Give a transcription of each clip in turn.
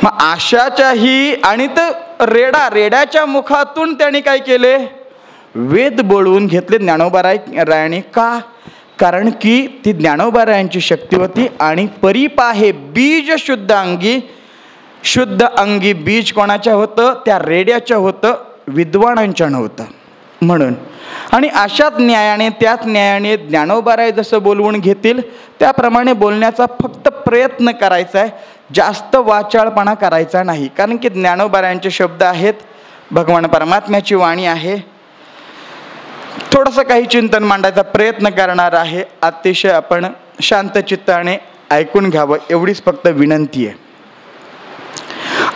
मग आशाच्याही आणि रेड्याच्या मुखातून त्यांनी काय केले, वेद बोलवून घेतले ज्ञानोबारायांनी. का? कारण की ती ज्ञानोबारायांची शक्ती होती आणि परिपाहे बीज शुद्ध अंगी बीज कोणाच्या होतं, त्या रेड्याच्या होतं, विद्वानांच्या नव्हतं म्हणून. आणि अशाच न्यायाने त्याच न्यायाने ज्ञानोबाराय जसं बोलवून घेतील त्याप्रमाणे बोलण्याचा फक्त प्रयत्न करायचा आहे, जास्त वाचाळपणा करायचा नाही. कारण की ज्ञानोबारायांचे शब्द आहेत, भगवान परमात्म्याची वाणी आहे. थोडंसं काही चिंतन मांडायचा प्रयत्न करणार आहे, अतिशय आपण शांतचित्ताने ऐकून घ्यावं एवढीच फक्त विनंती आहे.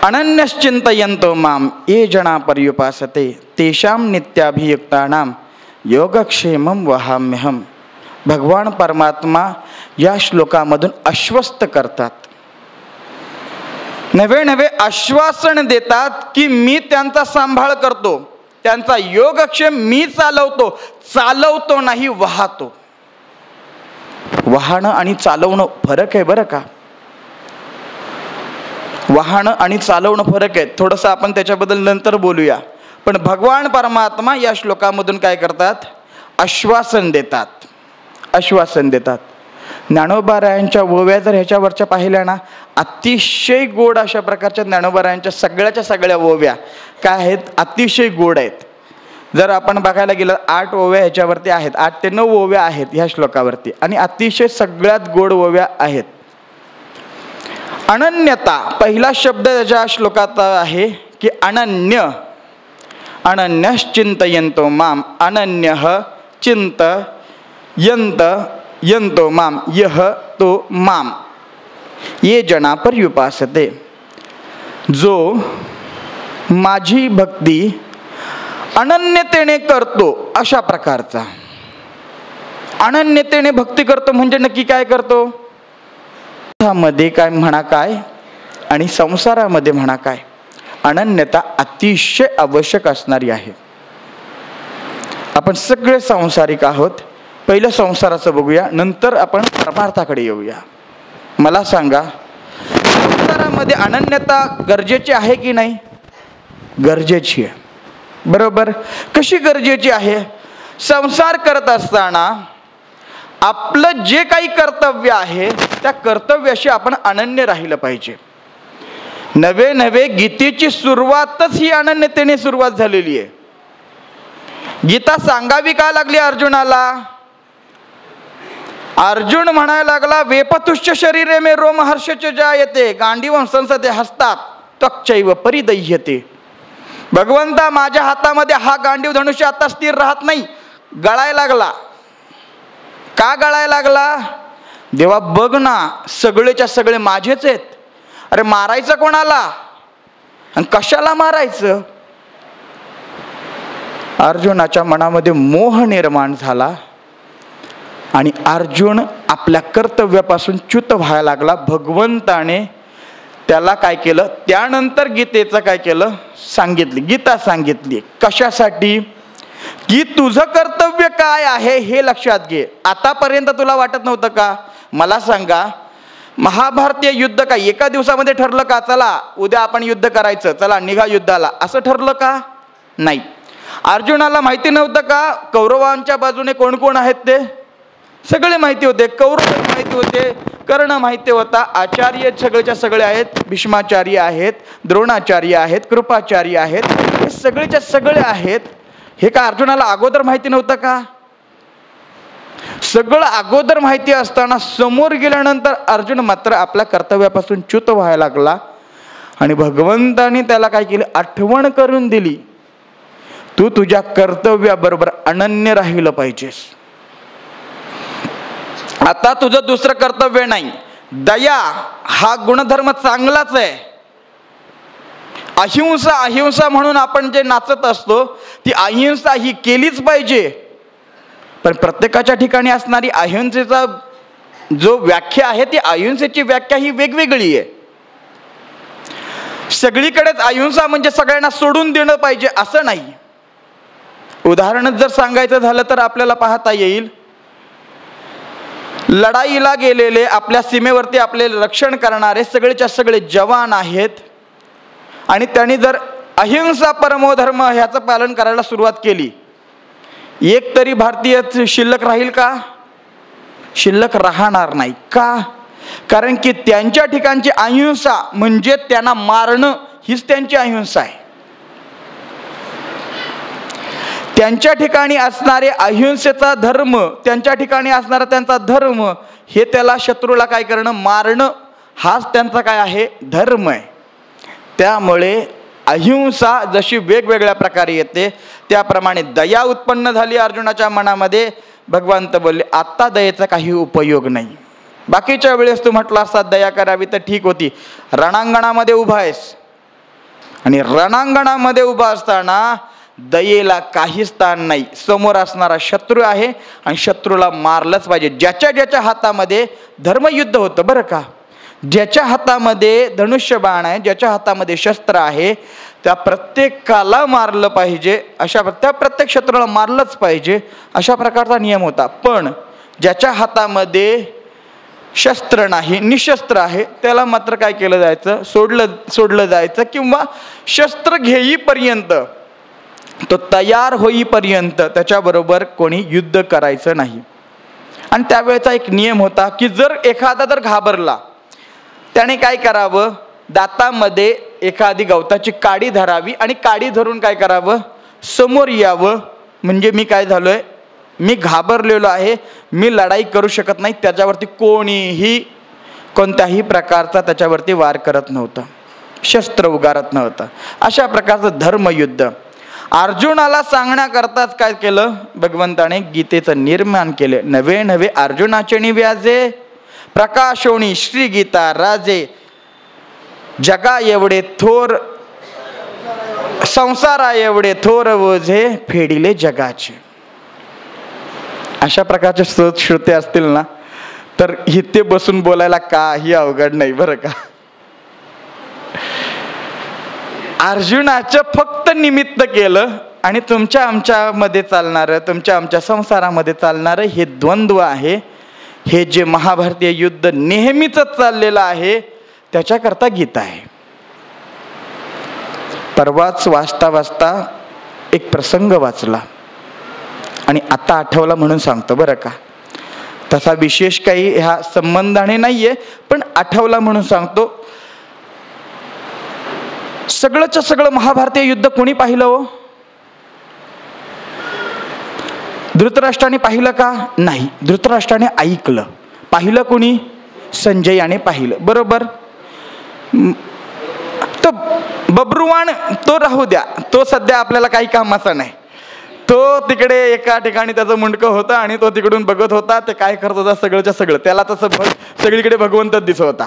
अनन्यश्चिंतयन्तो माम ये जना पर्युपासते तेषां नित्याभियुक्तानां योगक्षेमं वहाम्यहम. भगवान परमात्मा या श्लोकामधून आश्वस्त करतात, नवे नवे आश्वासन देतात की मी त्यांचा सांभाळ करतो, त्यांचा योगक्षेम मी चालवतो नाही वाहतो. वाहणं आणि चालवणं फरक आहे बरं का. वाहणं आणि चालवणं फरक आहे, थोडंसं आपण त्याच्याबद्दल नंतर बोलूया. पण भगवान परमात्मा या श्लोकामधून काय करतात, आश्वासन देतात. ज्ञानोबारायांच्या ओव्या जर ह्याच्यावरच्या पाहिल्या ना, अतिशय गोड अशा प्रकारच्या ज्ञानोबारायांच्या सगळ्या ओव्या काय आहेत, अतिशय गोड आहेत. जर आपण बघायला गेलं 8 ओव्या ह्याच्यावरती आहेत, 8 ते 9 ओव्या आहेत ह्या श्लोकावरती, आणि अतिशय सगळ्यात गोड ओव्या आहेत. अनन्यता पहिला शब्द ज्या श्लोकात आहे की अनन्यश्चिंतयन्तो माम, अनन्यः चिंतयन्तो माम, यः तो माम ये जना पर्युपासते. जो माझी भक्ती अनन्यतेने करतो, अशा प्रकारचा. अनन्यतेने भक्ती करतो म्हणजे नक्की काय करतो, मध्ये काय म्हणा काय आणि संसारामध्ये म्हणा काय, अनन्यता अतिशय आवश्यक असणारी आहे. आपण सगळे सांसारिक आहोत. पहिलं संसाराचं बघूया, नंतर आपण परमार्थाकडे येऊया. मला सांगा, संसारामध्ये अनन्यता गरजेची आहे की नाही? गरजेची आहे, बरोबर. कशी गरजेची आहे? संसार करत असताना आपलं जे काही कर्तव्य आहे त्या कर्तव्याशी आपण अनन्य राहिलं पाहिजे. नवे गीतेची सुरुवातच ही अनन्यतेने सुरुवात झालेली आहे. गीता सांगावी का लागली अर्जुनाला? अर्जुन म्हणायला लागला, वेपतुश्च शरीरे मे रोमहर्षच जायते गांडीवं संसते हस्तात त्वक्चैव परिदह्यते. भगवंता, माझ्या हातामध्ये हा गांडीव धनुष्य आता स्थिर राहत नाही, गळायला लागला. का गळायला लागला? देवा बघ ना, सगळेच्या सगळे माझेच आहेत. अरे मारायचं कोणाला आणि कशाला मारायचं? अर्जुनाच्या मनामध्ये मोह निर्माण झाला आणि अर्जुन आपल्या कर्तव्यापासून च्युत व्हायला लागला. भगवंताने त्याला काय केलं, त्यानंतर गीतेचं काय केलं, गीता सांगितली. कशासाठी? की तुझं कर्तव्य काय आहे हे लक्षात घे. आतापर्यंत तुला वाटत नव्हतं का? मला सांगा, महाभारतीय युद्ध काय एका दिवसामध्ये ठरलं का? चला उद्या आपण युद्ध करायचं, चला निघा युद्धाला, असं ठरलं का? नाही. अर्जुनाला माहिती नव्हतं का कौरवांच्या बाजूने कोण कोण आहेत? ते सगळे माहिती होते. कौरव माहिती होते, कर्ण माहिती होता, आचार्य सगळेच्या सगळे आहेत, भीष्माचार्य आहेत, द्रोणाचार्य आहेत, कृपाचार्य आहेत, हे सगळेच्या सगळे आहेत. हे का अर्जुनाला अगोदर माहिती नव्हतं का? सगळं अगोदर माहिती असताना समोर गेल्यानंतर अर्जुन मात्र आपल्या कर्तव्यापासून च्युत व्हायला लागला आणि भगवंताने त्याला काय केलं, आठवण करून दिली, तू तुझ्या कर्तव्याबरोबर अनन्य राहिलं पाहिजेस. आता तुझं दुसरं कर्तव्य नाही. दया हा गुणधर्म चांगलाच आहे. अहिंसा म्हणून आपण जे नाचत असतो, ती अहिंसा ही केलीच पाहिजे. पण प्रत्येकाच्या ठिकाणी असणारी अहिंसेचा जो व्याख्या आहे, ती अहिंसेची व्याख्या ही वेगवेगळी आहे. सगळीकडेच अहिंसा म्हणजे सगळ्यांना सोडून देणं पाहिजे असं नाही. उदाहरण जर सांगायचं झालं तर आपल्याला पाहता येईल, लढाईला गेलेले, आपल्या सीमेवरती आपले रक्षण करणारे सगळेच्या सगळे जवान आहेत, आणि त्यांनी जर अहिंसा परमो धर्म ह्याचं पालन करायला सुरुवात केली, एक तरी भारतीय शिल्लक राहील का? शिल्लक राहणार नाही. का? कारण की त्यांच्या ठिकाणची अहिंसा म्हणजे त्यांना मारणं हीच त्यांची अहिंसा आहे. त्यांच्या ठिकाणी असणारे अहिंसेचा धर्म, त्यांच्या ठिकाणी असणारा त्यांचा धर्म, हे त्याला शत्रूला काय करणं? मारणं, हाच त्यांचा काय आहे? धर्म आहे. त्यामुळे अहिंसा जशी वेगवेगळ्या प्रकारे येते, त्याप्रमाणे दया उत्पन्न झाली अर्जुनाच्या मनामध्ये. भगवंत बोलले आत्ता दयेचा काही उपयोग नाही. बाकीच्या वेळेस तू म्हटलं असता दया करावी तर ठीक होती. रणांगणामध्ये उभा आहेस आणि रणांगणामध्ये उभा असताना दयेला काही स्थान नाही. समोर असणारा शत्रू आहे आणि शत्रूला मारलंच पाहिजे. ज्याच्या ज्याच्या हातामध्ये धर्मयुद्ध होतं बरं का, ज्याच्या हातामध्ये धनुष्यबाण आहे, ज्याच्या हातामध्ये शस्त्र आहे, त्या प्रत्येकाला मारलं पाहिजे. त्या प्रत्येक शत्रूला मारलंच पाहिजे अशा प्रकारचा नियम होता. पण ज्याच्या हातामध्ये शस्त्र नाही, निशस्त्र आहे, त्याला मात्र काय केलं जायचं? सोडलं जायचं. किंवा शस्त्र घेईपर्यंत, तो तयार होईपर्यंत त्याच्याबरोबर कोणी युद्ध करायचं नाही. आणि त्यावेळेचा एक नियम होता की जर एखादा जर घाबरला, त्याने काय करावं? दातामध्ये एखादी गवताची काडी धरावी आणि काडी धरून काय करावं? समोर यावं. म्हणजे मी काय झालोय, मी घाबरलेलो आहे, मी लढाई करू शकत नाही. त्याच्यावरती कोणीही कोणत्याही प्रकारचा त्याच्यावरती वार करत नव्हतं, शस्त्र उगारत नव्हतं. अशा प्रकारचं धर्मयुद्ध अर्जुनाला सांगण्याकरताच काय केलं? भगवंताने गीतेचं निर्माण केले. नवे नवे अर्जुनाचे निव्याजे, प्रकाशोणी श्री गीता राजे, जगा एवढे थोर संसारा एवढे थोर ओझे, फेडिले जगाचे. अशा प्रकारचे श्रोते असतील ना, तर इथे बसून बोलायला काही अवघड नाही बरं का. अर्जुनाचं फक्त निमित्त केलं आणि तुमच्या आमच्यामध्ये चालणारं, तुमच्या आमच्या संसारामध्ये चालणारं हे द्वंद्व आहे, हे जे महाभारतीय युद्ध नेहमीच चाललेलं आहे, त्याच्याकरता गीता आहे. परवाच वाचता वाचता एक प्रसंग वाचला आणि आता आठवला म्हणून सांगतो बरं का. तसा विशेष काही ह्या संबंधाने नाहीये, पण आठवला म्हणून सांगतो. सगळंच्या सगळं महाभारतीय युद्ध कोणी पाहिलं हो? धृतराष्ट्राने पाहिलं का? नाही, धृतराष्ट्राने ऐकलं. पाहिलं कोणी? संजयाने पाहिलं. बरोबर. तो बब्रुवाण तो राहू द्या, तो सध्या आपल्याला काही कामाचा नाही. तो तिकडे एका ठिकाणी त्याचं मुंडकं होतं आणि तो तिकडून बघत होता ते काय करत होता सगळंच्या सगळं. त्याला तसं सगळीकडे भगवंतच दिसत होता.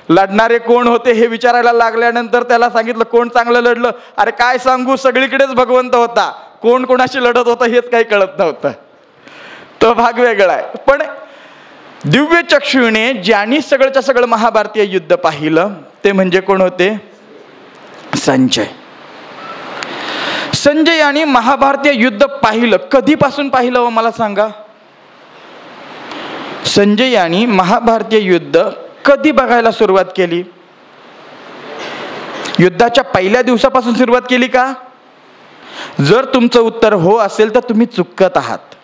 लढणारे कोण होते हे विचारायला लागल्यानंतर त्याला सांगितलं कोण चांगलं लढलं. अरे काय सांगू, सगळीकडेच भगवंत होता, कोण कोणाशी लढत होतं हेच काही कळत नव्हतं. तो भाग वेगळा आहे. पण दिव्य चक्षुने ज्यांनी सगळंच्या सगळं महाभारतीय युद्ध पाहिलं ते म्हणजे कोण होते? संजय. संजयाने महाभारतीय युद्ध पाहिलं. कधीपासून पाहिलं हो मला सांगा? संजयाने महाभारतीय युद्ध कधी बघायला सुरुवात केली? युद्धाच्या पहिल्या दिवसापासून सुरुवात केली का? जर तुमचं उत्तर हो असेल तर तुम्ही चुकत आहात.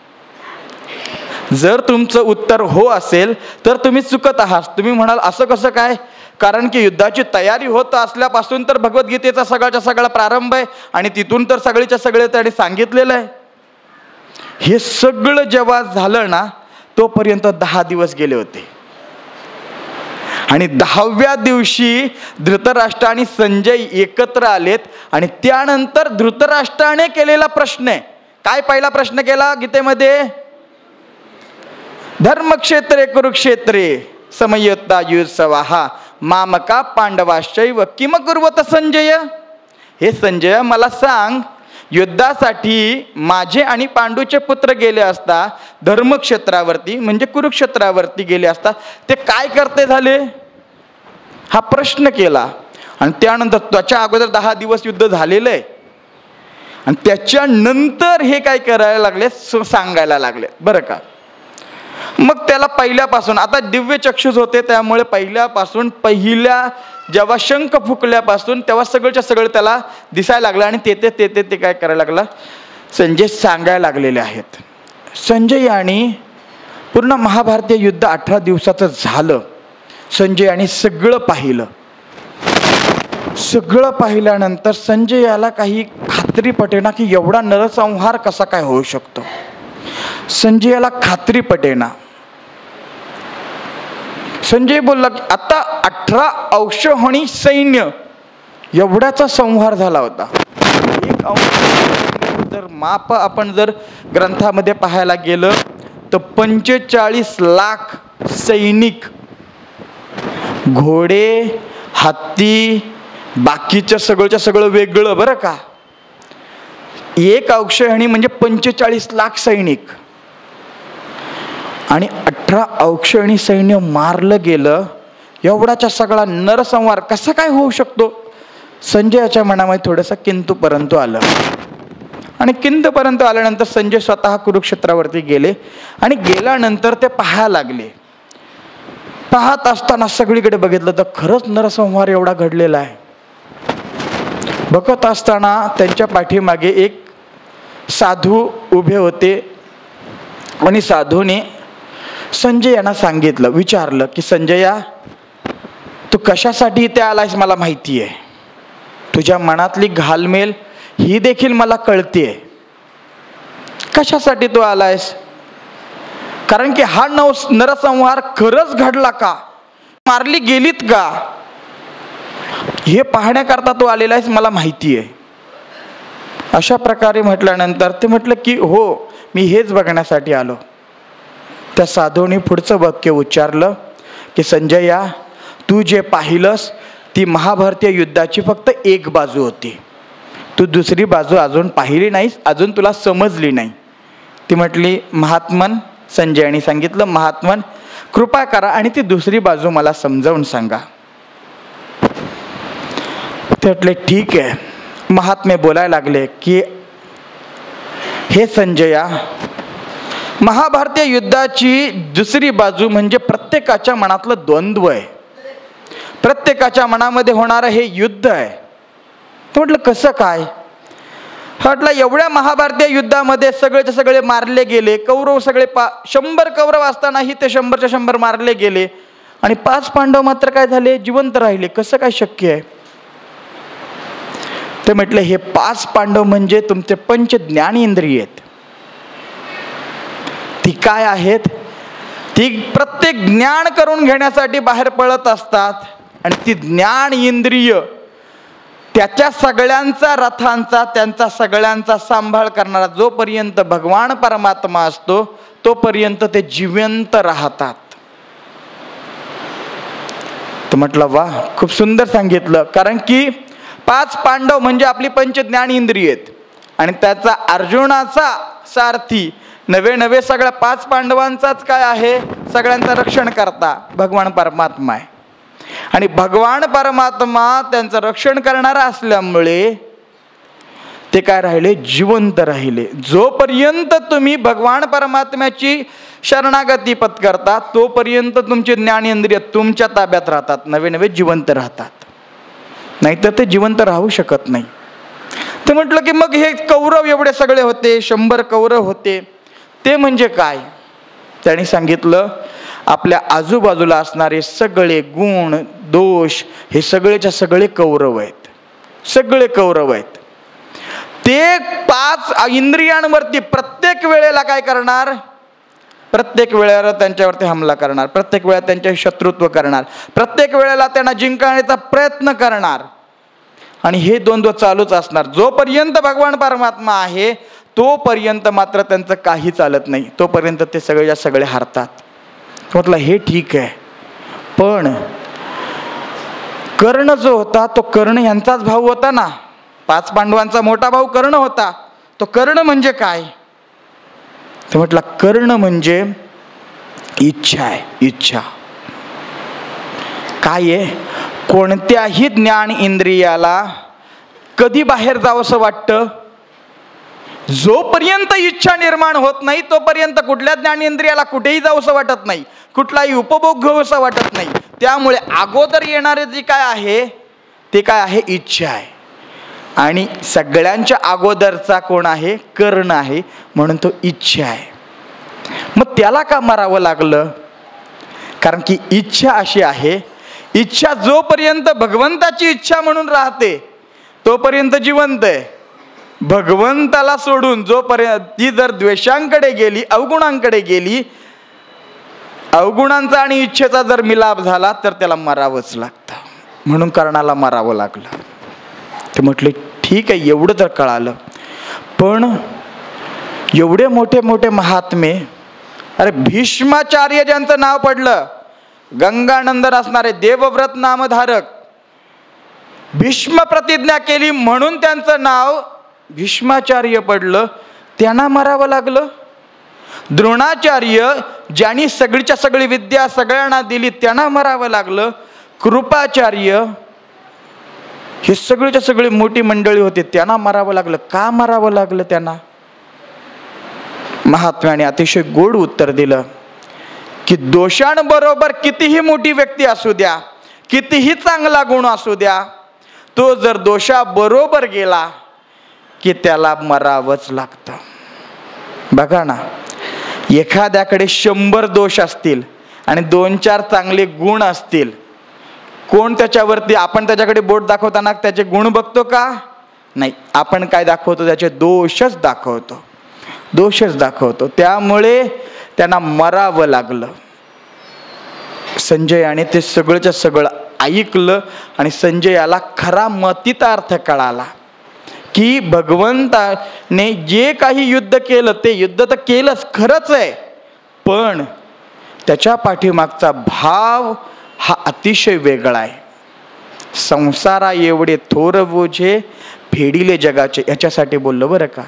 जर तुमचं उत्तर हो असेल तर तुम्ही चुकत आहात. तुम्ही म्हणाल असं कसं काय? कारण की युद्धाची तयारी होत असल्यापासून तर भगवद्गीतेचा सगळ्याचा सगळा प्रारंभ आहे आणि तिथून तर सगळीच्या सगळे त्याने सांगितलेलं आहे. हे सगळं जेव्हा झालं ना, तोपर्यंत 10 दिवस गेले होते आणि 10व्या दिवशी धृतराष्ट्र आणि संजय एकत्र आलेत. आणि त्यानंतर धृतराष्ट्राने केलेला प्रश्न आहे काय? पहिला प्रश्न केला गीतेमध्ये, धर्मक्षेत्रे कुरुक्षेत्रे समयोत्ता युत्सवाहा मामका पांडवाश्चैव किम कुर्वत संजय. हे संजय मला सांग, युद्धासाठी माझे आणि पांडूचे पुत्र गेले असता धर्मक्षेत्रावरती म्हणजे कुरुक्षेत्रावरती गेले असता ते काय करते झाले? हा प्रश्न केला. आणि त्यानंतर त्याच्या अगोदर 10 दिवस युद्ध झालेलं आहे आणि त्याच्यानंतर हे काय करायला लागले? सांगायला लागले बरं का. मग त्याला पहिल्यापासून, आता दिव्य चक्षुष होते त्यामुळे पहिल्यापासून पहिल्या जेव्हा शंख फुकल्यापासून तेव्हा सगळंच्या सगळं त्याला दिसायला लागलं आणि ते काय करायला लागला, संजय सांगायला लागलेले आहेत. संजय आणि पूर्ण महाभारतीय युद्ध 18 दिवसाचं झालं. संजय आणि सगळं पाहिलं. सगळं पाहिल्यानंतर संजय याला काही खात्री पटेना की एवढा नरसंहार कसा काय होऊ शकतो. संजयाला खात्री पटेना. संजय बोलला की आता 18 अक्षौहिणी सैन्य एवढ्याचा संहार झाला होता. एक अंश जर माप आपण जर ग्रंथामध्ये पाहायला गेलं तर 45 लाख सैनिक, घोडे, हत्ती, बाकीच्या सगळंच्या सगळं वेगळं बरं का. एक अक्षौहिणी म्हणजे 45 लाख सैनिक आणि 18 अक्षौहिणी सैन्य मारलं गेलं. एवढाचा सगळा नरसंहार कसा काय होऊ शकतो. संजयाच्या मनामध्ये थोडंसं किंतु परंतु आलं आणि किंतु परंतु आल्यानंतर संजय स्वतः कुरुक्षेत्रावरती गेले आणि गेल्यानंतर ते पाहायला लागले. पाहत असताना सगळीकडे बघितलं तर खरंच नरसंहार एवढा घडलेला आहे. बघत असताना त्यांच्या पाठीमागे एक साधू उभे होते आणि साधूने संजय यांना सांगितलं, विचारलं की संजया, तू कशासाठी इथे आलायस मला माहिती आहे. तुझ्या मनातली घालमेल ही देखील मला कळतेय. कशासाठी तू आलायस. कारण की हा नरसंहार खरंच घडला का, मारली गेलीत का, हे पाहण्याकरता तू आलेला आहेस मला माहिती आहे. अशा प्रकारे म्हटल्यानंतर ते म्हटलं की हो, मी हेच बघण्यासाठी आलो. त्या साधूने पुढचं वाक्य उच्चारलं की संजया, तू जे पाहिलंस ती महाभारतीय युद्धाची फक्त एक बाजू होती. तू दुसरी बाजू अजून पाहिली नाहीस, अजून तुला समजली नाही. ती म्हटली महात्मन, संजयाने सांगितलं महात्मन कृपा करा आणि ती दुसरी बाजू मला समजावून सांगा. ते म्हटले ठीक आहे. महात्मे बोलायला लागले की हे संजया, महाभारतीय युद्धाची दुसरी बाजू म्हणजे प्रत्येकाच्या मनातलं द्वंद्व आहे. प्रत्येकाच्या मनामध्ये होणारं हे युद्ध आहे. तर म्हटलं कसं काय. म्हटलं एवढ्या महाभारतीय युद्धामध्ये सगळेचे सगळे मारले गेले. कौरव सगळे 100 कौरव असतानाही ते 100च्या 100 मारले गेले आणि 5 पांडव मात्र काय झाले, जिवंत राहिले. कसं काय शक्य आहे. ते म्हटले हे 5 पांडव म्हणजे तुमचे पंच ज्ञानेंद्रिय आहेत. ती काय आहेत, ती प्रत्येक ज्ञान करून घेण्यासाठी बाहेर पडत असतात आणि ती ज्ञान इंद्रिय त्याच्या सगळ्यांचा रथांचा, त्यांचा सगळ्यांचा सांभाळ करणारा जोपर्यंत भगवान परमात्मा असतो तोपर्यंत ते जिवंत राहतात. तर म्हटलं वा, खूप सुंदर सांगितलं. कारण की 5 पांडव म्हणजे आपली पंच ज्ञान इंद्रिय आहेत आणि त्याचा अर्जुनाचा सारथी नवे सगळ्या 5 पांडवांचाच काय आहे, सगळ्यांचं रक्षण करता भगवान परमात्मा आहे. आणि भगवान परमात्मा त्यांचं रक्षण करणारा असल्यामुळे ते काय राहिले, जिवंत राहिले. जोपर्यंत तुम्ही भगवान परमात्म्याची शरणागती पत्करता तोपर्यंत तुमचे ज्ञानेंद्रिय तुमच्या ताब्यात राहतात, नवे जिवंत राहतात. नाहीतर ते जिवंत राहू शकत नाही. तर म्हटलं की मग हे कौरव एवढे सगळे होते, 100 कौरव होते, ते म्हणजे काय. त्यांनी सांगितलं आपल्या आजूबाजूला असणारे सगळे गुण दोष हे सगळेच्या सगळे कौरव आहेत. सगळे कौरव आहेत. ते 5 इंद्रियांवरती प्रत्येक वेळेला काय करणार, प्रत्येक वेळेला त्यांच्यावरती हमला करणार, प्रत्येक वेळेला त्यांचे शत्रुत्व करणार, प्रत्येक वेळेला त्यांना जिंकण्याचा प्रयत्न करणार. आणि हे द्वंद्व चालूच असणार. जोपर्यंत भगवान परमात्मा आहे तोपर्यंत मात्र त्यांचं काही चालत नाही. तोपर्यंत ते सगळेच्या सगळे हारतात. म्हटलं हे ठीक आहे, पण कर्ण जो होता तो कर्ण यांचाच भाऊ होता ना. 5 पांडवांचा मोठा भाऊ कर्ण होता. तो कर्ण म्हणजे काय. तर म्हटलं कर्ण म्हणजे इच्छा आहे. इच्छा काय आहे, कोणत्याही ज्ञान इंद्रियाला कधी बाहेर जावंसं वाटतं, जोपर्यंत इच्छा निर्माण होत नाही तोपर्यंत कुठल्या ज्ञानेंद्रियाला कुठेही जावंसं वाटत नाही. कुठलाही उपभोग घेऊसा वाटत नाही. त्यामुळे अगोदर येणारे जे काय आहे ते काय आहे, इच्छा आहे. आणि सगळ्यांच्या अगोदरचा कोण आहे, कर्ण आहे, म्हणून तो इच्छा आहे. मग त्याला का मारावं लागलं? कारण की इच्छा अशी आहे, इच्छा जोपर्यंत भगवंताची इच्छा म्हणून राहते तोपर्यंत जिवंत आहे. भगवंताला सोडून जोपर्यंत ती जर द्वेषांकडे गेली, अवगुणांकडे गेली, अवगुणांचा आणि इच्छेचा जर मिलाप झाला तर त्याला मारावंच लागतं. म्हणून कर्णाला मारावं लागलं. ते म्हटले ठीक आहे, एवढं तर कळालं, पण एवढे मोठे मोठे महात्मे, अरे भीष्माचार्य ज्यांचं नाव पडलं, गंगानंदन असणारे देवव्रत नामधारक, भीष्म प्रतिज्ञा केली म्हणून त्यांचं नाव भीष्माचार्य पडलं, त्यांना मारावं लागलं. द्रोणाचार्य ज्यांनी सगळीच्या सगळी विद्या सगळ्यांना दिली त्यांना मारावं लागलं. कृपाचार्य हे सगळीच्या सगळी मोठी मंडळी होती त्यांना मारावं लागलं. का मारावं लागलं त्यांना? महात्म्याने अतिशय गोड उत्तर दिलं की दोषांबरोबर कितीही मोठी व्यक्ती असू द्या, कितीही चांगला गुण असू द्या, तो जर दोषाबरोबर गेला की त्याला मरावंच लागतं. बघा ना, एखाद्याकडे 100 दोष असतील आणि 2-4 चांगले गुण असतील, कोण त्याच्यावरती, आपण त्याच्याकडे बोट दाखवताना त्याचे गुण बघतो का? नाही, आपण काय दाखवतो, त्याचे दोषच दाखवतो, दोषच दाखवतो. त्यामुळे त्यांना मरावं लागलं. संजयाने ते सगळंच्या सगळं ऐकलं आणि संजयाला खरा मतीचा अर्थ कळाला की भगवंताने जे काही युद्ध केलं ते युद्ध तर केलंच, खरंच आहे, पण त्याच्या पाठीमागचा भाव हा अतिशय वेगळा आहे. संसारा एवढे थोर बोझे फेडिले जगाचे, याच्यासाठी बोललो बरं का.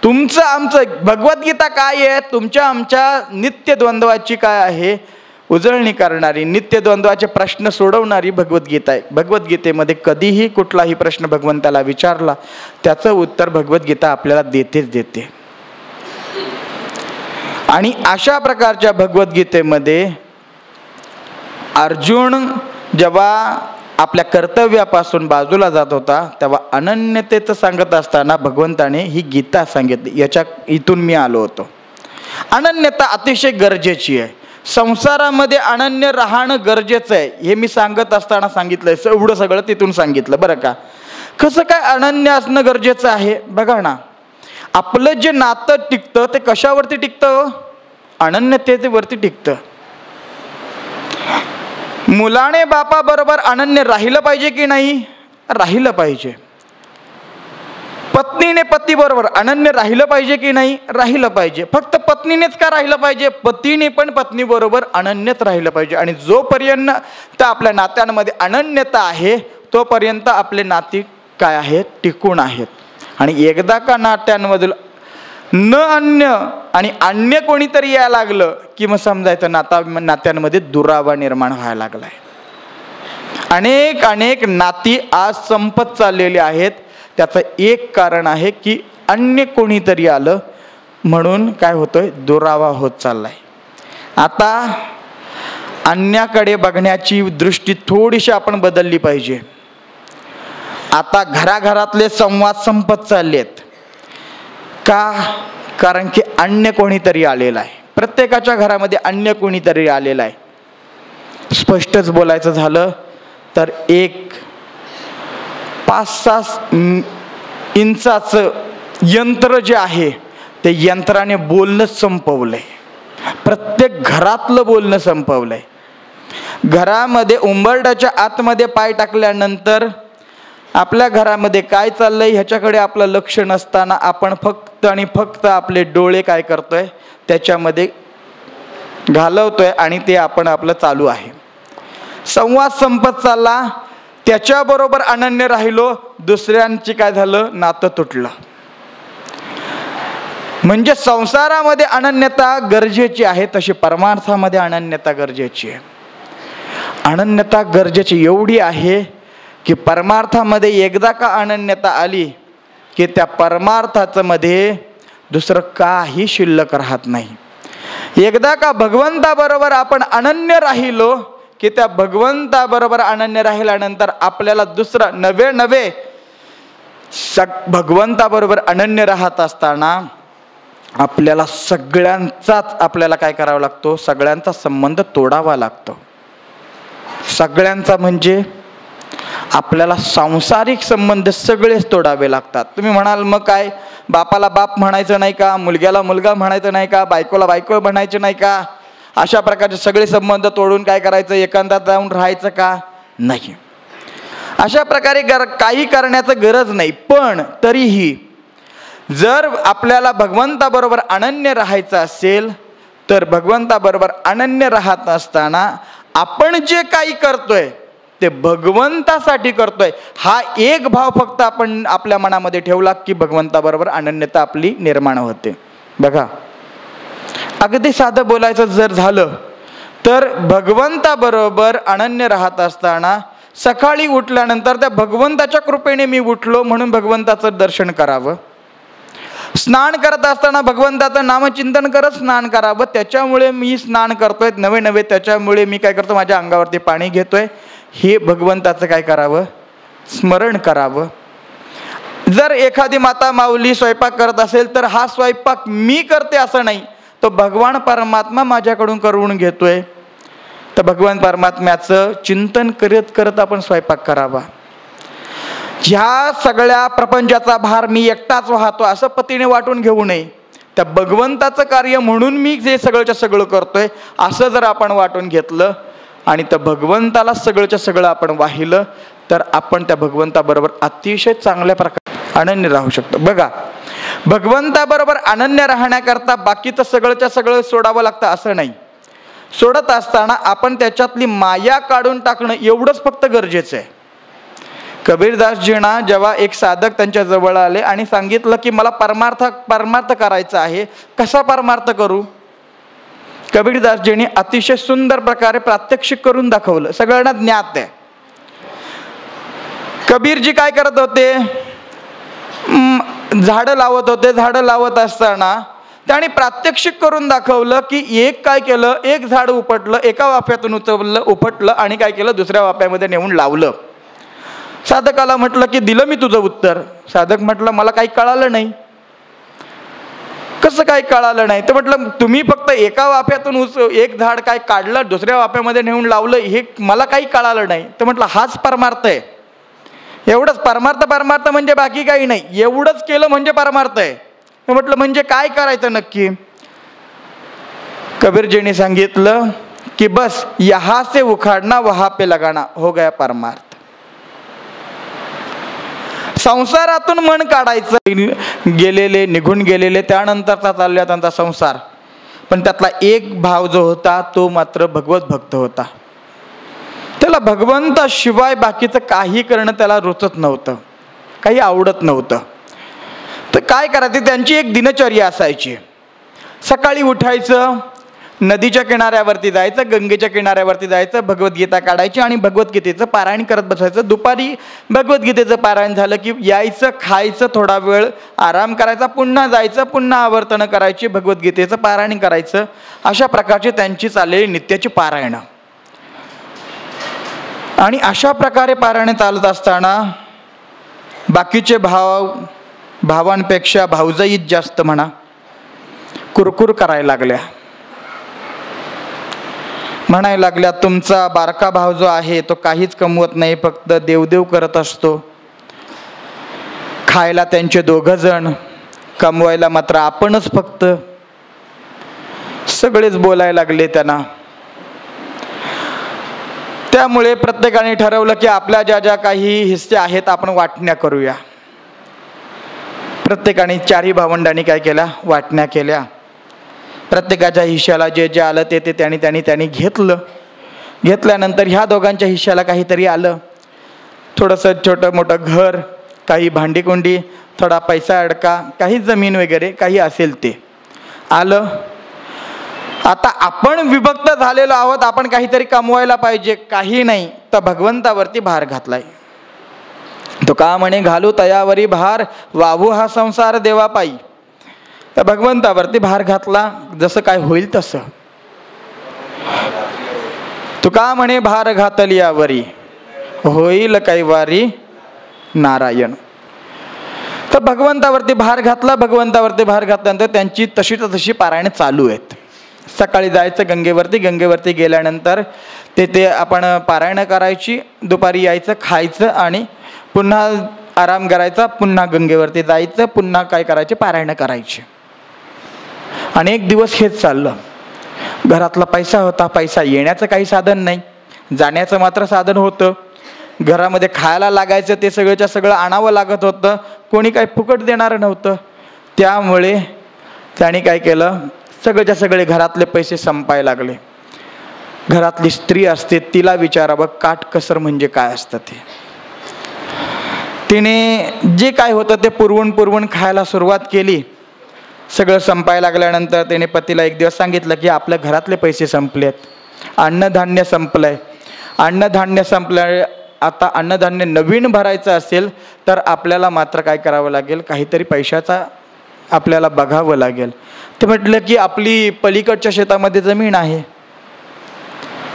तुमचं आमचं भगवद्गीता काय आहे, तुमच्या आमच्या नित्य द्वंद्वाची काय आहे, उजळणी करणारी, नित्य द्वंद्वाचे प्रश्न सोडवणारी भगवद्गीता आहे. भगवद्गीतेमध्ये कधीही कुठलाही प्रश्न भगवंताला विचारला त्याचं उत्तर भगवद्गीता आपल्याला देतेच देते. आणि अशा प्रकारच्या भगवद्गीतेमध्ये अर्जुन जेव्हा आपल्या कर्तव्यापासून बाजूला जात होता तेव्हा अनन्यतेचं सांगत असताना भगवंताने ही गीता सांगितली. इथून मी आलो होतो. अनन्यता अतिशय गरजेची आहे. संसारामध्ये अनन्य राहणं गरजेचं आहे, हे मी सांगत असताना सांगितलंय. एवढं सगळं तिथून सांगितलं बरं का. कसं काय अनन्य असणं गरजेचं आहे? बघा ना, आपलं जे नातं टिकतं ते कशावरती टिकतं? अनन्यतेवरती टिकतं. मुलाने बापाबरोबर अनन्य राहिलं पाहिजे की नाही? राहिलं पाहिजे. पत्नीने पतीबरोबर अनन्य राहिलं पाहिजे की नाही? राहिलं पाहिजे. फक्त पत्नीनेच का राहिलं पाहिजे? पतीने पण पत्नीबरोबर अनन्यच राहिलं पाहिजे. आणि जोपर्यंत आपल्या नात्यांमध्ये अनन्यता आहे तोपर्यंत आपले नाती काय आहेत? टिकून आहेत. आणि एकदा का नात्यांमधील न अन्य आणि अन्य कोणीतरी यायला लागलं की मग समजायचं नात्यांमध्ये दुरावा निर्माण व्हायला लागलाय. अनेक नाती आज संपत चाललेली आहेत. त्याचं एक कारण आहे की अन्य कोणीतरी आलं म्हणून काय होतोय? दुरावा होत चाललाय. आता अन्याकडे बघण्याची दृष्टी थोडीशी आपण बदलली पाहिजे. आता घराघरातले संवाद संपत चाललेत. का? कारण की अन्य कोणीतरी आलेला आहे. प्रत्येकाच्या घरामध्ये अन्य कोणीतरी आलेला आहे. स्पष्टच बोलायचं झालं तर एक 5-6 इंचाचं यंत्र जे आहे ते यंत्राने बोलणं संपवलंय. प्रत्येक घरातलं बोलणं संपवलंय. घरामध्ये उंबरड्याच्या आतमध्ये पाय टाकल्यानंतर आपल्या घरामध्ये काय चाललंय ह्याच्याकडे आपलं लक्ष नसताना आपण फक्त आणि फक्त आपले डोळे काय करतोय? त्याच्यामध्ये घालवतोय आणि ते आपण आपलं चालू आहे. संवाद संपत चालला. त्याच्याबरोबर अनन्य राहिलो, दुसऱ्यांची काय झालं? नातं तुटलं. म्हणजे संसारामध्ये अनन्यता गरजेची आहे, तशी परमार्थामध्ये अनन्यता गरजेची आहे. अनन्यता गरजेची एवढी आहे की परमार्थामध्ये एकदा का अनन्यता आली की त्या परमार्थाचं मध्ये दुसरं काही शिल्लक राहत नाही. एकदा का भगवंताबरोबर आपण अनन्य राहिलो की त्या भगवंताबरोबर अनन्य राहिल्यानंतर आपल्याला दुसरं नवे भगवंताबरोबर अनन्य राहत असताना आपल्याला सगळ्यांचाच आपल्याला काय करावा लागतो, सगळ्यांचा संबंध तोडावा लागतो. सगळ्यांचा म्हणजे आपल्याला सांसारिक संबंध सगळेच तोडावे लागतात. तुम्ही म्हणाल मग काय, बापाला बाप म्हणायचं नाही का, मुलग्याला मुलगा म्हणायचं नाही का, बायकोला बायको म्हणायचं नाही का, अशा प्रकारचे सगळे संबंध तोडून काय करायचं, एकांतात जाऊन राहायचं का? नाही. अशा प्रकारे काही करण्याचं गरज नाही. पण तरीही जर आपल्याला भगवंताबरोबर अनन्य राहायचं असेल तर भगवंताबरोबर अनन्य राहत असताना आपण जे काही करतोय ते भगवंतासाठी करतोय, हा एक भाव फक्त आपण आपल्या मनामध्ये ठेवला की भगवंताबरोबर अनन्यता आपली निर्माण होते. बघा, अगदी साधं बोलायचं जर झालं तर भगवंताबरोबर अनन्य राहत असताना सकाळी उठल्यानंतर त्या भगवंताच्या कृपेने मी उठलो म्हणून भगवंताचं दर्शन करावं. स्नान करत असताना भगवंताचं नामचिंतन करत स्नान करावं. त्याच्यामुळे मी स्नान करतोय नवे त्याच्यामुळे मी काय करतो, माझ्या अंगावरती पाणी घेतोय, हे भगवंताचं काय करावं, स्मरण करावं. जर एखादी माता माऊली स्वयंपाक करत असेल तर हा स्वयंपाक मी करते असं नाही, तो भगवान परमात्मा माझ्याकडून करून घेतोय. तर भगवान परमात्म्याचं चिंतन करत करत आपण स्वयंपाक करावा. ह्या सगळ्या प्रपंचाचा भार मी एकटाच वाहतो असं पतीने वाटून घेऊ नये. त्या भगवंताचं कार्य म्हणून मी जे सगळंच्या सगळं करतोय असं जर आपण वाटून घेतलं आणि त्या भगवंताला सगळंच्या सगळं आपण वाहिलं तर आपण त्या भगवंताबरोबर अतिशय चांगल्या प्रकारे अनन्य राहू शकतो. बघा, भगवंताबरोबर अनन्य राहण्याकरता बाकीचं सगळंच्या सगळं सोडावं लागतं असं नाही. सोडत असताना आपण त्याच्यातली माया काढून टाकणं एवढंच फक्त गरजेचं आहे. कबीरदासजींना जेव्हा एक साधक त्यांच्या जवळ आले आणि सांगितलं की मला परमार्थ करायचा आहे, कसा परमार्थ करू? कबीरदासजींनी अतिशय सुंदर प्रकारे प्रात्यक्षिक करून दाखवलं. सगळ्यांना ज्ञात आहे. कबीरजी काय करत होते, झाडं लावत होते. झाडं लावत असताना त्याने प्रात्यक्षिक करून दाखवलं की एक काय केलं, एक झाड उपटलं, एका वाफ्यातून उपटलं आणि काय केलं, दुसऱ्या वाफ्यामध्ये नेऊन लावलं. साधकाला म्हटलं की दिलं मी तुझं उत्तर. साधक म्हटलं मला काही कळालं नाही. कसं काही कळालं नाही? तर म्हटलं तुम्ही फक्त एका वाफ्यातून एक झाड काय काढलं, दुसऱ्या वाफ्यामध्ये नेऊन लावलं, हे मला काही कळालं नाही. तर म्हटलं हाच परमार्थ आहे. एवढंच परमार्थ म्हणजे बाकी काही नाही. एवढंच केलं म्हणजे परमार्थ आहे. तर म्हटलं म्हणजे काय करायचं नक्की? कबीरजींनी सांगितलं की बस यहाँ से उखाड़ना वहां पे लगाना, हो गया परमार्थ. संसारातून मन काढायचं, गेलेले निघून गेलेले त्यानंतरचा चालला त्यांचा संसार, पण त्यातला एक भाव जो होता तो मात्र भगवत भक्त होता. त्याला भगवंताशिवाय बाकीचं काही करणं त्याला रुचत नव्हतं, काही आवडत नव्हतं. तर काय करायचं, त्यांची एक दिनचर्या असायची. सकाळी उठायचं, नदीच्या किनाऱ्यावरती जायचं, गंगेच्या किनाऱ्यावरती जायचं, भगवद्गीता काढायची आणि भगवद्गीतेचं पारायण करत बसायचं. दुपारी भगवद्गीतेचं पारायण झालं की यायचं, खायचं, थोडा वेळ आराम करायचा, पुन्हा जायचं, पुन्हा आवर्तनं करायची, भगवद्गीतेचं पारायण करायचं. अशा प्रकारची त्यांची चाललेली नित्याची पारायणं. आणि अशा प्रकारे पारायण चालत असताना बाकीचे भावांपेक्षा भावजाईत जास्त म्हणा कुरकुर करायला लागल्या. म्हणायला लागल्या तुमचा बारका भाव जो आहे तो काहीच कमवत नाही, फक्त देवदेव करत असतो. खायला त्यांचे 2 जण, कमवायला मात्र आपणच फक्त. सगळेच बोलायला लागले त्यांना. त्यामुळे प्रत्येकाने ठरवलं की आपल्या ज्या काही हिस्से आहेत आपण वाटण्या करूया. प्रत्येकाने 4ही भावंडांनी काय केल्या, वाटण्या केल्या. प्रत्येकाच्या हिश्श्याला जे जे आलं ते त्यांनी घेतलं. घेतल्यानंतर ह्या दोघांच्या हिश्श्याला काहीतरी आलं, थोडंसं छोटं मोठं घर, काही भांडीकुंडी, थोडा पैसा अडका, काही जमीन वगैरे काही असेल ते आलं. आता आपण विभक्त झालेलो आहोत, आपण काहीतरी कमवायला पाहिजे. काही नाही, तर भगवंतावरती भार घातलाय. तो का म्हणे घालू तयावरी भार, वाहू हा संसार देवा पायी. त्या भगवंतावरती भार घातला, जसं काय होईल तसं. तुका म्हणे भार घातली यावरी, होईल कैवारी नारायण. तर भगवंतावरती भार घातला. भगवंतावरती भार घातल्यानंतर त्यांची तशी पारायण चालू आहेत. सकाळी जायचं गंगेवरती गेल्यानंतर ते आपण पारायण करायची, दुपारी यायचं, खायचं आणि पुन्हा आराम करायचा, पुन्हा गंगेवरती जायचं, पुन्हा काय करायचे, पारायण करायचे. अनेक दिवस हेच चाललं. घरातला पैसा होता, पैसा येण्याचं काही साधन नाही, जाण्याचं मात्र साधन होतं. घरामध्ये खायला लागायचं ते सगळंच्या सगळं आणावं लागत होतं, कोणी काही फुकट देणारं नव्हतं. त्यामुळे त्याने काय केलं, सगळंच्या सगळे घरातले पैसे संपायला लागले. घरातली स्त्री असते, तिला विचारावं काटकसर म्हणजे काय असतं ते. तिने जे काय होतं ते पुरवून खायला सुरुवात केली. सगळं संपायला लागल्यानंतर त्याने पतीला एक दिवस सांगितलं की आपल्या घरातले पैसे संपलेत, अन्नधान्य संपलंय. अन्नधान्य संपलं, आता अन्नधान्य नवीन भरायचं असेल तर आपल्याला मात्र काय करावं लागेल, काहीतरी पैशाचा आपल्याला बघावं लागेल. ते म्हटलं की आपली पलीकडच्या शेतामध्ये जमीन आहे.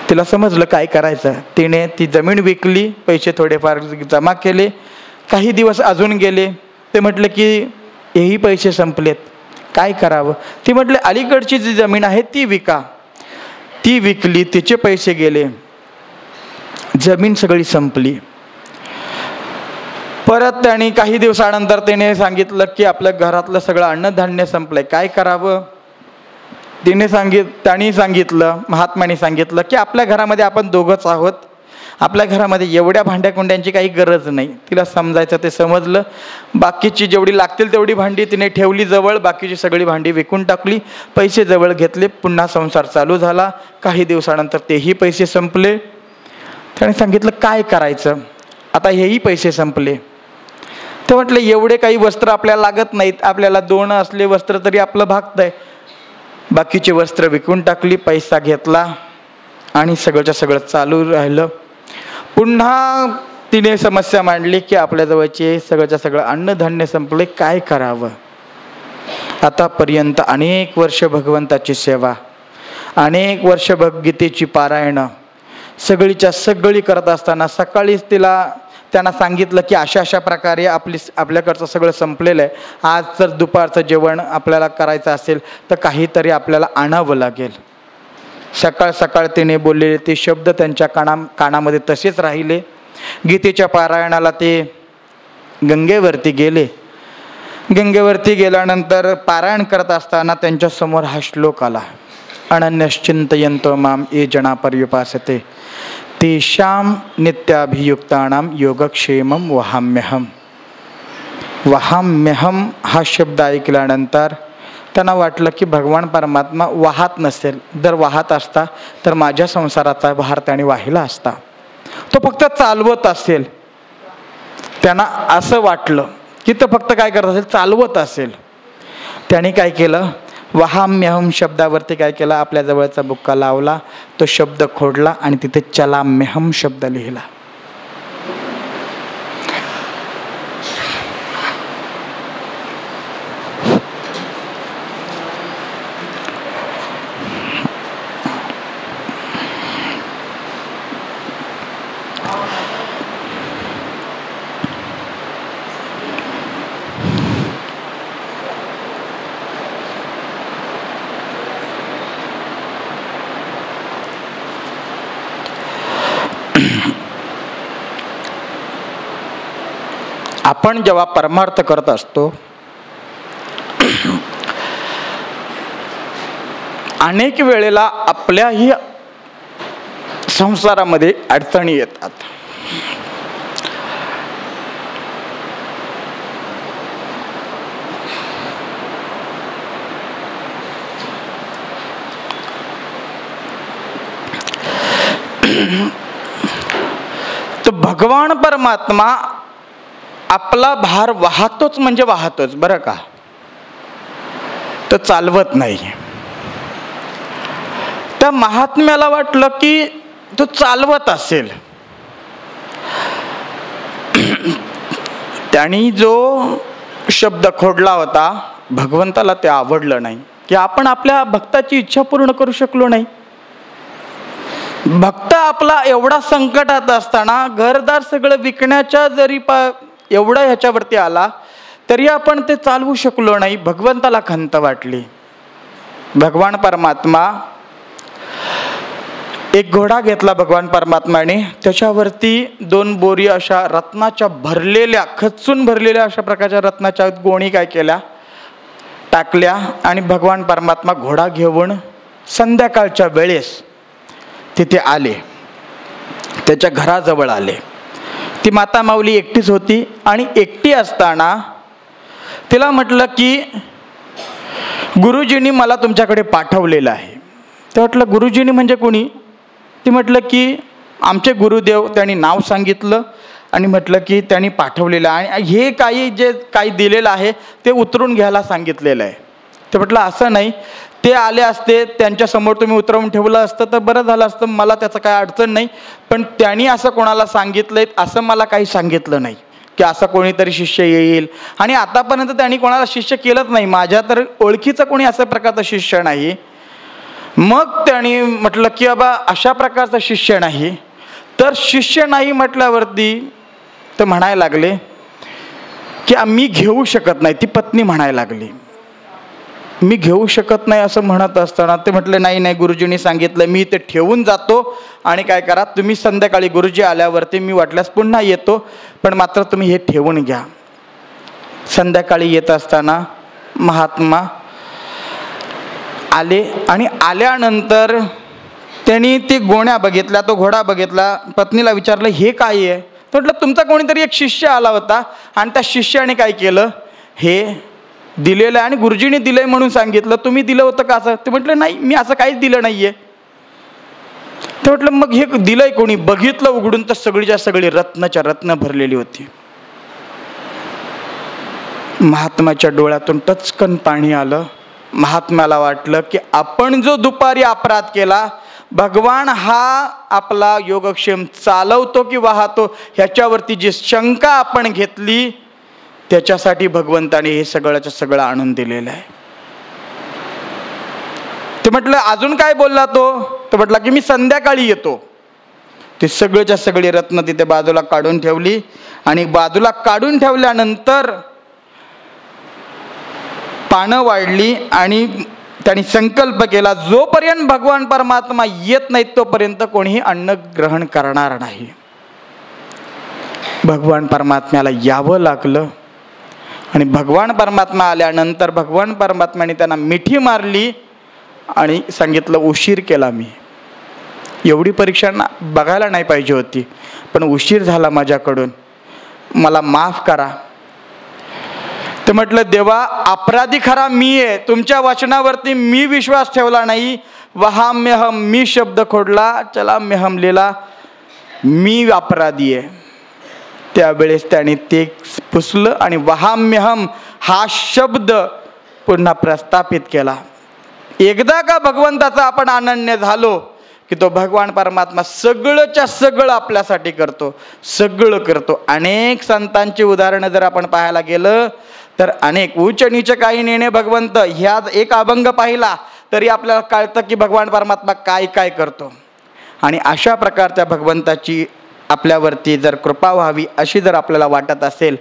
तिला समजलं काय करायचं. तिने ती जमीन विकली, पैसे थोडेफार जमा केले. काही दिवस अजून गेले. ते म्हटलं की हेही पैसे संपलेत, काय करावं. ती म्हटले अलीकडची जी जमीन आहे ती विका. ती विकली, तिचे पैसे गेले, जमीन सगळी संपली. परत त्यांनी काही दिवसानंतर त्याने सांगितलं की आपल्या घरातलं सगळं अन्नधान्य संपलंय, काय करावं. त्यांनी सांगितलं, महात्म्याने सांगितलं की आपल्या घरामध्ये आपण दोघंच आहोत, आपल्या घरामध्ये एवढ्या भांड्याकुंड्यांची काही गरज नाही. तिला समजायचं ते समजलं. बाकीची जेवढी लागतील तेवढी भांडी तिने ठेवली जवळ, बाकीची सगळी भांडी विकून टाकली, पैसे जवळ घेतले, पुन्हा संसार चालू झाला. काही दिवसानंतर तेही पैसे संपले. त्याने सांगितलं काय करायचं, आता हेही पैसे संपले. ते म्हटलं एवढे काही वस्त्र आपल्याला लागत नाहीत, आपल्याला 2 असले वस्त्र तरी आपलं भागतंय. बाकीचे वस्त्र विकून टाकली, पैसा घेतला आणि सगळंच्या सगळं चालू राहिलं. पुन्हा तिने समस्या मांडली की आपल्याजवळचे सगळंच्या सगळं अन्नधान्य संपले, काय करावं. आतापर्यंत अनेक वर्ष भगवंताची सेवा, अनेक वर्ष भगवद्गीतेची पारायणं सगळीच्या सगळी करत असताना सकाळीच त्यांना सांगितलं की अशा प्रकारे आपल्याकडचं सगळं संपलेलं आहे. आज जर दुपारचं जेवण आपल्याला करायचं असेल तर काहीतरी आपल्याला आणावं लागेल. सकाळ तिने बोललेले ते शब्द त्यांच्या कानामध्ये तसेच राहिले. गीतेच्या पारायणाला ते गंगेवरती गेले. गंगेवरती गेल्यानंतर पारायण करत असताना त्यांच्यासमोर हा श्लोक आला, अनन्यश्चिंतयन्तो माम ये जना पर्युपासते तेषां नित्याभियुक्तानां योगक्षेमं वहाम्यहम. वहाम्यहम हा शब्द ऐकल्यानंतर त्यांना वाटलं की भगवान परमात्मा वाहत नसेल, जर वाहत असता तर माझ्या संसाराचा भार त्याने वाहिला असता, तो फक्त चालवत असेल. त्यांना असं वाटलं की तो फक्त काय करत असेल, चालवत असेल. त्याने काय केलं, वहाम्यहम शब्दावरती काय केलं, आपल्या जवळचा बुक्का लावला, तो शब्द खोडला आणि तिथे चलाम्यहम शब्द लिहिला. आपण जेव्हा परमार्थ करत असतो, अनेक वेळेला आपल्याही संसारामध्ये अडचणी येतात. तर भगवान परमात्मा आपला भार वाहतोच म्हणजे वाहतोच बरं का, तो चालवत नाही. त्या महात्म्याला वाटलं की तो चालवत असेल. त्यांनी जो शब्द खोडला होता भगवंताला ते आवडलं नाही की आपण आपल्या भक्ताची इच्छा पूर्ण करू शकलो नाही. भक्त आपला एवढा संकटात असताना घरदार सगळं विकण्याच्या जरी एवढा ह्याच्यावरती आला तरी आपण ते चालवू शकलो नाही. भगवंताला खंत वाटली. भगवान परमात्मा एक घोडा घेतला भगवान परमात्माने, त्याच्यावरती 2 बोरी अशा रत्नाच्या भरलेल्या, खचून भरलेल्या अशा प्रकारच्या रत्नाच्या गोणी काय केल्या, टाकल्या आणि भगवान परमात्मा घोडा घेऊन संध्याकाळच्या वेळेस तिथे आले, त्याच्या घराजवळ आले. ती माता माऊली एकटीच होती आणि एकटी असताना तिला म्हटलं की गुरुजींनी मला तुमच्याकडे पाठवलेलं आहे. ते म्हटलं गुरुजींनी म्हणजे कोणी? ती म्हटलं की आमचे गुरुदेव. त्यांनी नाव सांगितलं आणि म्हटलं की त्यांनी पाठवलेलं आहे आणि हे काही दिलेलं आहे ते उतरून घ्यायला सांगितलेलं आहे. ते म्हटलं असं नाही, ते आले असते त्यांच्यासमोर तुम्ही उतरवून ठेवलं असतं तर बरं झालं असतं, मला त्याचं काय अडचण नाही. पण त्यांनी असं कोणाला सांगितलंय असं मला काही सांगितलं नाही की असं कोणीतरी शिष्य येईल. आणि आतापर्यंत त्यांनी कोणाला शिष्य केलंच नाही, माझ्या तर ओळखीचं कोणी अशा प्रकारचं शिष्य नाही. मग त्यांनी म्हटलं की बाबा अशा प्रकारचा शिष्य नाही, तर शिष्य नाही म्हटल्यावरती ते म्हणायला लागले की मी घेऊ शकत नाही. ती पत्नी म्हणायला लागली मी घेऊ शकत नाही असं म्हणत असताना ते म्हटले नाही नाही, गुरुजींनी सांगितलं मी ते ठेवून जातो आणि काय करा तुम्ही संध्याकाळी गुरुजी आल्यावरती मी वाटल्यास पुन्हा येतो, पण मात्र तुम्ही हे ठेवून घ्या. संध्याकाळी येत असताना महात्मा आले आणि आल्यानंतर त्यांनी ती गोण्या बघितल्या, तो घोडा बघितला. पत्नीला विचारलं हे काय आहे? तर म्हटलं तुमचा कोणीतरी एक शिष्य आला होता आणि त्या शिष्याने काय केलं, हे दिलेलं आहे आणि गुरुजींनी दिलंय म्हणून सांगितलं, तुम्ही दिलं होतं का असं? ते म्हटलं नाही, मी असं काहीच दिलं नाहीये. ते म्हटलं मग हे दिलंय कोणी? बघितलं उघडून तर सगळीच्या सगळी रत्न भरलेली होती. महात्म्याच्या डोळ्यातून टचकन पाणी आलं. महात्म्याला वाटलं की आपण जो दुपारी अपराध केला, भगवान हा आपला योगक्षेम चालवतो की वाहतो ह्याच्यावरती जी शंका आपण घेतली, त्याच्यासाठी भगवंताने हे सगळ्याचं सगळं आणून दिलेलं आहे. ते म्हटलं अजून काय बोलला तो? तो म्हटला की मी संध्याकाळी येतो. ते सगळ्याच्या सगळी रत्न तिथे बाजूला काढून ठेवली आणि बाजूला काढून ठेवल्यानंतर पानं वाढली आणि त्यांनी संकल्प केला जोपर्यंत भगवान परमात्मा येत नाहीत तोपर्यंत कोणीही अन्न ग्रहण करणार नाही. भगवान परमात्म्याला यावं लागलं आणि भगवान परमात्मा आल्यानंतर भगवान परमात्म्याने त्यांना मिठी मारली आणि सांगितलं उशीर केला मी, एवढी परीक्षा बघायला नाही पाहिजे होती, पण उशीर झाला माझ्याकडून, मला माफ करा. ते म्हटलं देवा अपराधी खरा मी आहे, तुमच्या वचनावरती मी विश्वास ठेवला नाही. वहाम्यहम मी शब्द खोडला, चला म्यहम लिहिला, मी अपराधी आहे. त्यावेळेस त्याने ते पुसलं आणि वहाम्यहम हा शब्द पुन्हा प्रस्थापित केला. एकदा का भगवंताचा आपण अनन्य झालो की तो भगवान परमात्मा सगळंच्या सगळं आपल्यासाठी करतो, सगळं करतो. अनेक संतांची उदाहरणं जर आपण पाहायला गेलं तर अनेक उच्च नीच काही नेणे भगवंत ह्या एक अभंग पाहिला तरी आपल्याला कळतं की भगवान परमात्मा काय काय करतो. आणि अशा प्रकारच्या भगवंताची आपल्यावरती जर कृपा व्हावी अशी जर आपल्याला वाटत असेल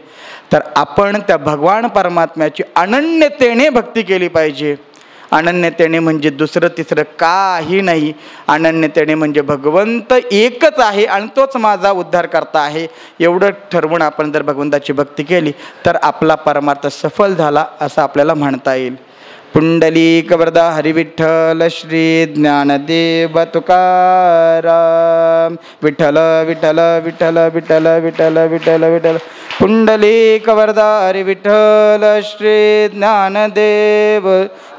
तर आपण त्या भगवान परमात्म्याची अनन्यतेने भक्ती केली पाहिजे. अनन्यतेने म्हणजे दुसरं तिसरं काही नाही, अनन्यतेने म्हणजे भगवंत एकच आहे आणि तोच माझा उद्धार करता आहे एवढं ठरवून आपण जर भगवंताची भक्ती केली तर आपला परमार्थ सफल झाला असं आपल्याला म्हणता येईल. पुंडलिक वरदा हरिविठ्ठल श्री ज्ञानदेव तुकाराम विठ्ठल विठ्ठल विठ्ठल विठ्ठल विठ्ठल विठ्ठल विठ्ठल. पुंडलिक वरदा हरिविठ्ठल श्री ज्ञानदेव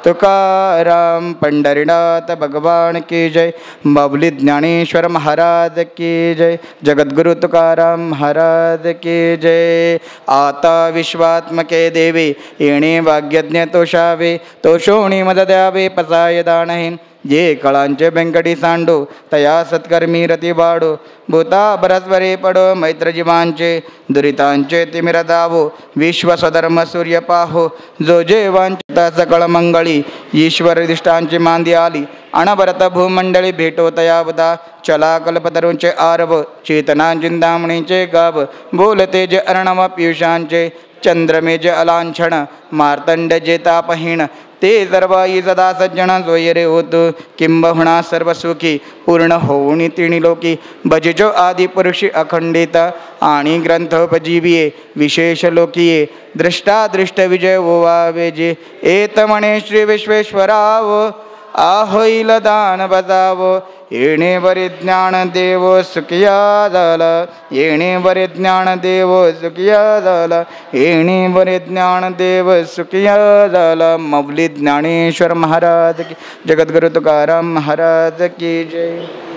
तुकाराम. पंढरीनाथ भगवान की जय. बाबुली ज्ञानेश्वर महाराज की जय. जगद्गुरु तुकाराम महाराज की जय. आता विश्वात्मके देवे येणे वाग्यज्ञ तोषावे, तोषोणी मद द्यावे पसाय दानहीन. जे कळांचे व्यंकटी सांडो तया सत्कर्मी रती बाडो भूता परस्परे पडो मैत्र जीवांचे दुरितांचे तिमिर दावो विश्व स्वधर्म सूर्य पाहो जो जे वांछिता सकळ मंगळी ईश्वर दिष्टांची मांदी आली अनभरत भूमंडळी भेटो तयावता चला कल्पतरूंचे आरव चेतना चिंतामणीचे गाव बोलते जे अर्णव पियुषांचे चंद्रमेज अलांछण मार्तंड जे तापहीन ते सर्वाई सदा सज्जन सोयरे होतो किंबहुना सर्व सुखी पूर्ण होऊनी तिणी लोकी भजिजो आदि पुरुषी अखंडित आणि ग्रंथोपजीविये विशेष लोकीये दृष्टा दृष्ट विजय ओवावे जे एत म्हणे श्री विश्वेश्वराव आहोईल दान बजावो येणे वरी ज्ञान देव सुखिया झाला येणे वरी ज्ञान देव सुखिया झाला येणे वरी ज्ञान देव सुखिया झाला मौली ज्ञानेश्वर महाराज की जगद्गुरु तुकाराम महाराज की जय।